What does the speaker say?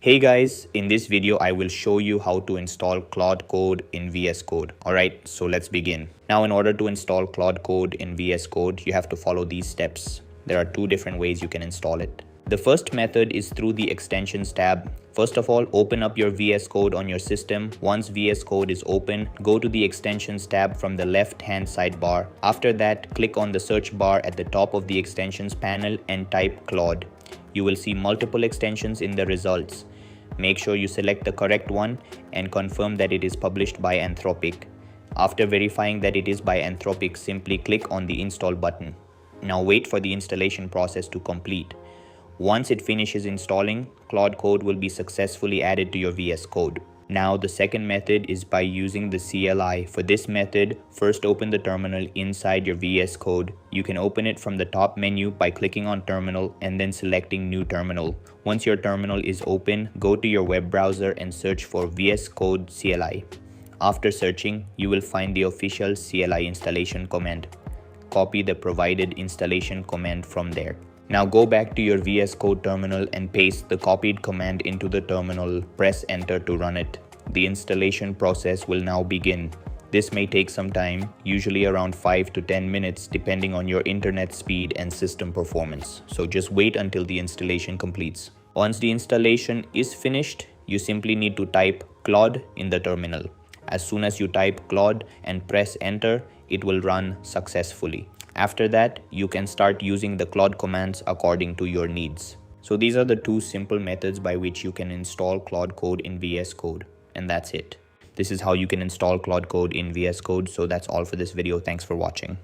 Hey guys, in this video I will show you how to install Claude Code in VS Code. Alright, so let's begin. Now in order to install Claude Code in VS Code, you have to follow these steps. There are two different ways you can install it. The first method is through the extensions tab. First of all, open up your VS Code on your system. Once VS Code is open, go to the extensions tab from the left hand sidebar. After that, click on the search bar at the top of the extensions panel and type Claude. You will see multiple extensions in the results. Make sure you select the correct one and confirm that it is published by Anthropic. After verifying that it is by Anthropic, simply click on the install button. Now wait for the installation process to complete. Once it finishes installing, Claude Code will be successfully added to your VS Code. Now the second method is by using the CLI. For this method, first open the terminal inside your VS Code. You can open it from the top menu by clicking on terminal and then selecting new terminal. Once your terminal is open, go to your web browser and search for VS Code CLI. After searching, you will find the official CLI installation command. Copy the provided installation command from there. Now go back to your VS Code terminal and paste the copied command into the terminal. Press enter to run it. The installation process will now begin. This may take some time, usually around 5 to 10 minutes depending on your internet speed and system performance. So just wait until the installation completes. Once the installation is finished, you simply need to type Claude in the terminal. As soon as you type Claude and press enter, it will run successfully. After that, you can start using the Claude commands according to your needs. So these are the two simple methods by which you can install Claude Code in VS Code. And that's it. This is how you can install Claude Code in VS Code. So that's all for this video. Thanks for watching.